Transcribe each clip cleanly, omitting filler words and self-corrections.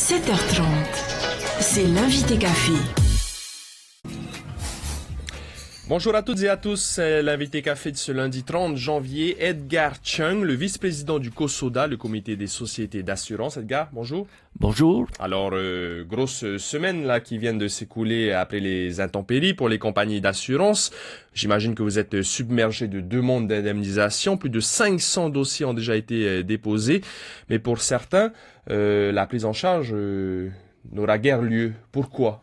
7h30, c'est l'invité café. Bonjour à toutes et à tous, c'est l'invité café de ce lundi 30 janvier, Edgar Chung, le vice-président du COSODA, le comité des sociétés d'assurance. Edgar, bonjour. Bonjour. Alors, grosse semaine là qui vient de s'écouler après les intempéries pour les compagnies d'assurance. J'imagine que vous êtes submergé de demandes d'indemnisation. Plus de 500 dossiers ont déjà été déposés. Mais pour certains, la prise en charge n'aura guère lieu. Pourquoi ?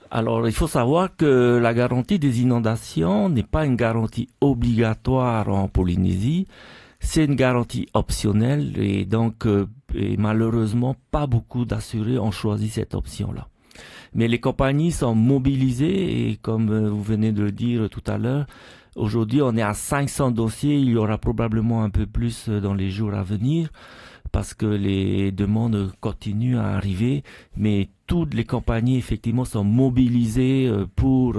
Alors, il faut savoir que la garantie des inondations n'est pas une garantie obligatoire en Polynésie. C'est une garantie optionnelle et donc, et malheureusement, pas beaucoup d'assurés ont choisi cette option-là. Mais les compagnies sont mobilisées et comme vous venez de le dire tout à l'heure, aujourd'hui on est à 500 dossiers, il y aura probablement un peu plus dans les jours à venir parce que les demandes continuent à arriver, mais toutes les compagnies effectivement sont mobilisées pour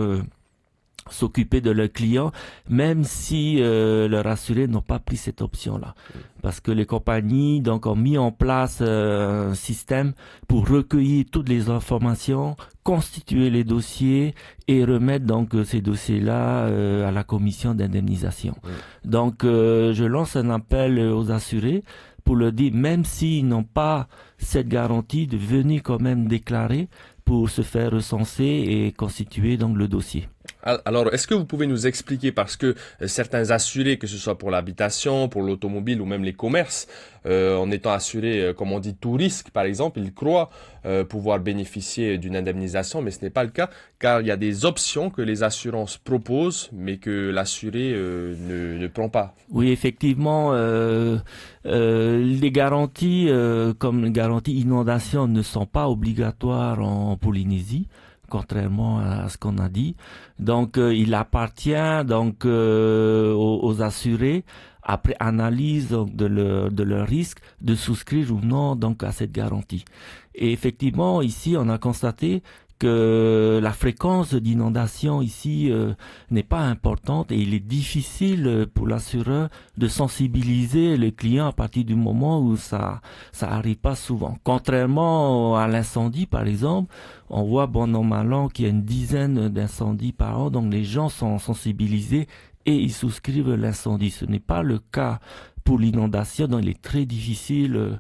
s'occuper de leurs clients, même si leurs assurés n'ont pas pris cette option-là. Parce que les compagnies donc ont mis en place un système pour recueillir toutes les informations, constituer les dossiers et remettre donc ces dossiers-là à la commission d'indemnisation. Donc je lance un appel aux assurés pour leur dire, même s'ils n'ont pas cette garantie, de venir quand même déclarer pour se faire recenser et constituer donc le dossier. Alors, est-ce que vous pouvez nous expliquer, parce que certains assurés, que ce soit pour l'habitation, pour l'automobile ou même les commerces, en étant assurés, comme on dit, tout risque, par exemple, ils croient pouvoir bénéficier d'une indemnisation, mais ce n'est pas le cas, car il y a des options que les assurances proposent, mais que l'assuré ne prend pas. Oui, effectivement, les garanties, comme les garanties inondation, ne sont pas obligatoires en Polynésie, contrairement à ce qu'on a dit. Donc, il appartient donc aux assurés, après analyse donc, de leur risque, de souscrire ou non donc à cette garantie. Et effectivement, ici, on a constaté que la fréquence d'inondation ici n'est pas importante et il est difficile pour l'assureur de sensibiliser les clients à partir du moment où ça arrive pas souvent. Contrairement à l'incendie par exemple, on voit bon an mal an qu'il y a une dizaine d'incendies par an, donc les gens sont sensibilisés et ils souscrivent l'incendie. Ce n'est pas le cas pour l'inondation, donc il est très difficile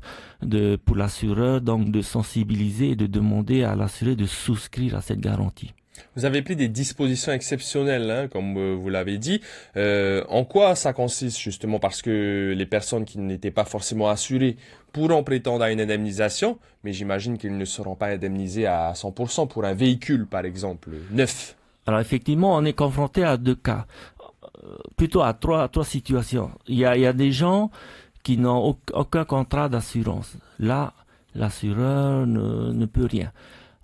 pour l'assureur donc de sensibiliser et de demander à l'assuré de souscrire à cette garantie. Vous avez pris des dispositions exceptionnelles, hein, comme vous l'avez dit. En quoi ça consiste justement? Parce que les personnes qui n'étaient pas forcément assurées pourront prétendre à une indemnisation, mais j'imagine qu'ils ne seront pas indemnisés à 100% pour un véhicule, par exemple, neuf. Alors effectivement, on est confronté à deux cas. Plutôt à trois situations. Il y a des gens qui n'ont aucun contrat d'assurance. Là, l'assureur ne peut rien.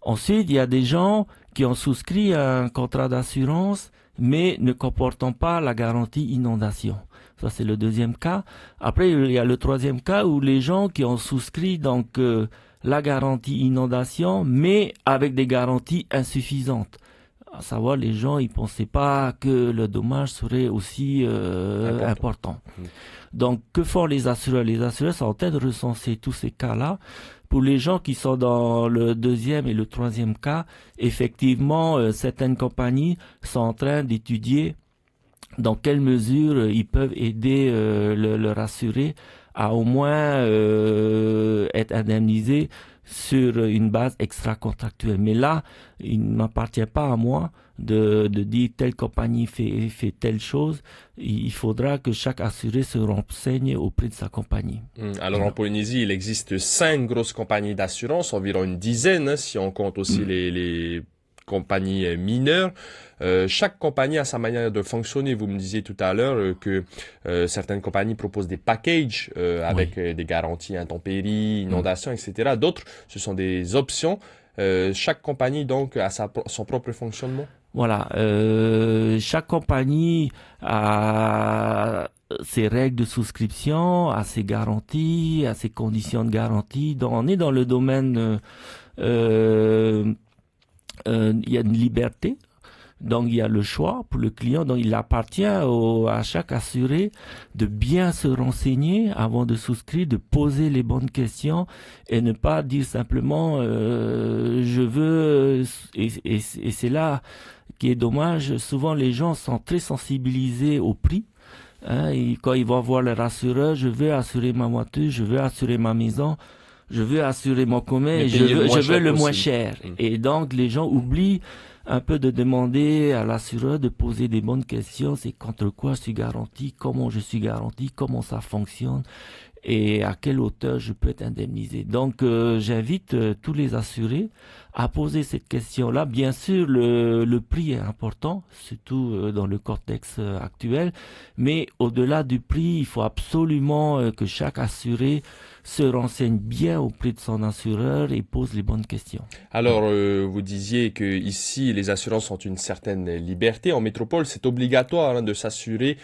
Ensuite, il y a des gens qui ont souscrit un contrat d'assurance, mais ne comportant pas la garantie inondation. Ça, c'est le deuxième cas. Après, il y a le troisième cas où les gens qui ont souscrit donc la garantie inondation, mais avec des garanties insuffisantes. À savoir, les gens, ils pensaient pas que le dommage serait aussi important. Donc, que font les assureurs? Les assureurs sont en train de recenser tous ces cas-là. Pour les gens qui sont dans le deuxième et le troisième cas, effectivement, certaines compagnies sont en train d'étudier dans quelle mesure ils peuvent aider leur assuré à au moins être indemnisé sur une base extra-contractuelle. Mais là, il ne m'appartient pas à moi de dire telle compagnie fait telle chose. Il faudra que chaque assuré se renseigne auprès de sa compagnie. Alors en Polynésie, il existe 5 grosses compagnies d'assurance, environ une dizaine, hein, si on compte aussi les compagnies mineures. Chaque compagnie a sa manière de fonctionner. Vous me disiez tout à l'heure que certaines compagnies proposent des packages avec des garanties intempéries, inondations, etc. D'autres, ce sont des options. Chaque compagnie donc a son propre fonctionnement. Voilà, chaque compagnie a ses règles de souscription, a ses garanties, a ses conditions de garantie. Donc on est dans le domaine, il y a une liberté Donc il y a le choix pour le client. Donc il appartient à chaque assuré de bien se renseigner avant de souscrire, de poser les bonnes questions et ne pas dire simplement je veux. Et c'est là qui est dommage. Souvent les gens sont très sensibilisés au prix. Et quand ils vont voir leur assureur, je veux assurer ma voiture, je veux assurer ma maison, je veux assurer mon commerce, je veux le moins cher. Et donc les gens oublient un peu de demander à l'assureur de poser des bonnes questions. C'est contre quoi je suis garanti, comment je suis garanti, comment ça fonctionne et à quelle hauteur je peux être indemnisé. Donc j'invite tous les assurés à poser cette question-là. Bien sûr, le prix est important, surtout dans le contexte actuel, mais au-delà du prix, il faut absolument que chaque assuré se renseigne bien auprès de son assureur et pose les bonnes questions. Alors, vous disiez que ici, les assurances ont une certaine liberté. En métropole, c'est obligatoire de s'assurer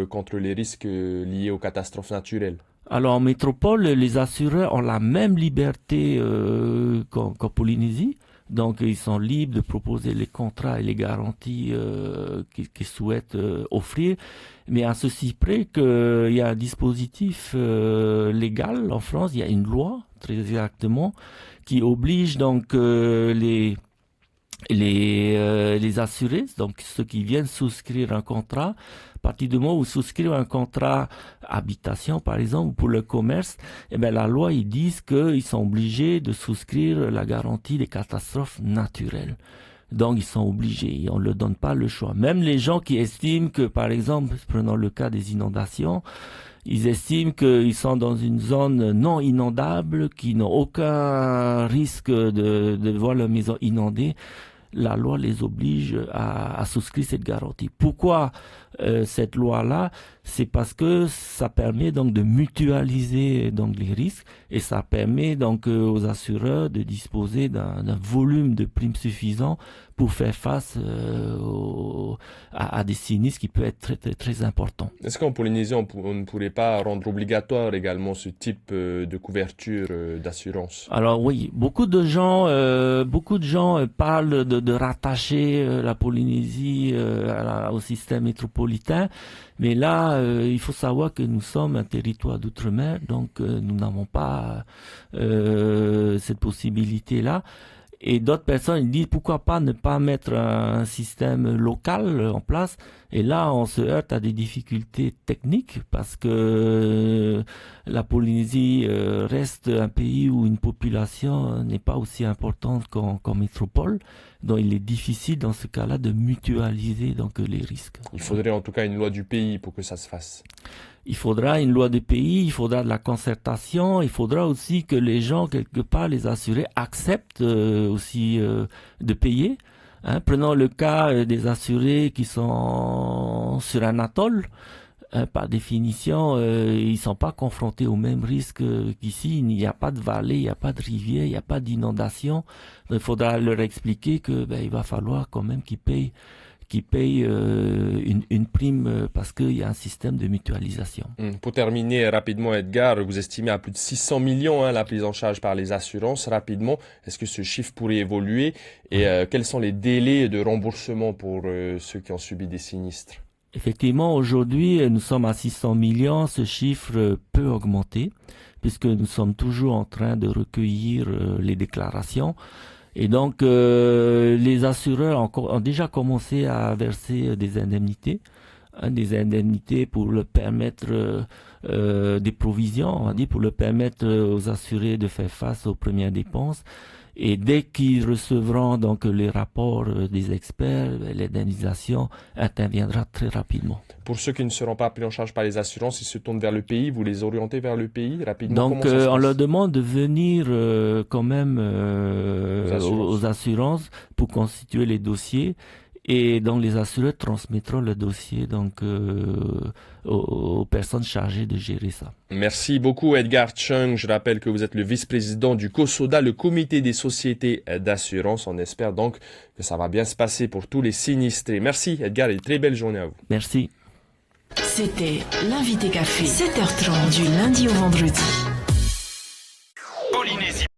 contre les risques liés aux catastrophes naturelles. Alors en métropole, les assureurs ont la même liberté qu'en Polynésie. Donc ils sont libres de proposer les contrats et les garanties qu'ils souhaitent offrir. Mais à ceci près qu'il y a un dispositif légal en France, il y a une loi très exactement qui oblige donc les assurés, donc ceux qui viennent souscrire un contrat, à partir du moment où souscrivent un contrat habitation par exemple ou pour le commerce, eh ben la loi ils disent qu'ils sont obligés de souscrire la garantie des catastrophes naturelles. Donc ils sont obligés, on ne leur donne pas le choix. Même les gens qui estiment que par exemple, prenons le cas des inondations, ils estiment qu'ils sont dans une zone non inondable, qui n'ont aucun risque de voir leur maison inondée. La loi les oblige à souscrire cette garantie. Pourquoi cette loi-là? C'est parce que ça permet donc de mutualiser donc les risques et ça permet donc aux assureurs de disposer d'un volume de primes suffisant pour faire face à des sinistres qui peuvent être très très très importants. Est-ce qu'en Polynésie on ne pourrait pas rendre obligatoire également ce type de couverture d'assurance? Alors oui, beaucoup de gens parlent de rattacher la Polynésie au système métropolitain, mais là il faut savoir que nous sommes un territoire d'outre-mer, donc nous n'avons pas cette possibilité-là. Et d'autres personnes disent pourquoi pas ne pas mettre un système local en place. Et là, on se heurte à des difficultés techniques parce que la Polynésie reste un pays où une population n'est pas aussi importante qu'en métropole. Donc, il est difficile dans ce cas-là de mutualiser donc les risques. Il faudrait en tout cas une loi du pays pour que ça se fasse. Il faudra une loi de pays, il faudra de la concertation, il faudra aussi que les gens, quelque part, les assurés, acceptent aussi de payer. Prenons le cas des assurés qui sont sur un atoll. Par définition, ils sont pas confrontés au même risque qu'ici. Il n'y a pas de vallée, il n'y a pas de rivière, il n'y a pas d'inondation. Il faudra leur expliquer que il va falloir quand même qu'ils payent une prime parce qu'il y a un système de mutualisation. Pour terminer rapidement, Edgar, vous estimez à plus de 600 millions la prise en charge par les assurances. Rapidement, est-ce que ce chiffre pourrait évoluer et quels sont les délais de remboursement pour ceux qui ont subi des sinistres? Effectivement, aujourd'hui, nous sommes à 600 millions. Ce chiffre peut augmenter puisque nous sommes toujours en train de recueillir les déclarations. Et donc, les assureurs ont déjà commencé à verser des indemnités pour leur permettre des provisions, on va dire, pour leur permettre aux assurés de faire face aux premières dépenses. Et dès qu'ils recevront donc les rapports des experts, l'indemnisation interviendra très rapidement. Pour ceux qui ne seront pas pris en charge par les assurances, ils se tournent vers le pays, vous les orientez vers le pays rapidement? Donc on leur demande de venir quand même aux assurances pour constituer les dossiers. Et donc les assureurs transmettront le dossier donc aux personnes chargées de gérer ça. Merci beaucoup Edgar Chung. Je rappelle que vous êtes le vice-président du COSODA, le comité des sociétés d'assurance. On espère donc que ça va bien se passer pour tous les sinistrés. Merci Edgar et très belle journée à vous. Merci. C'était l'invité café, 7h30 du lundi au vendredi.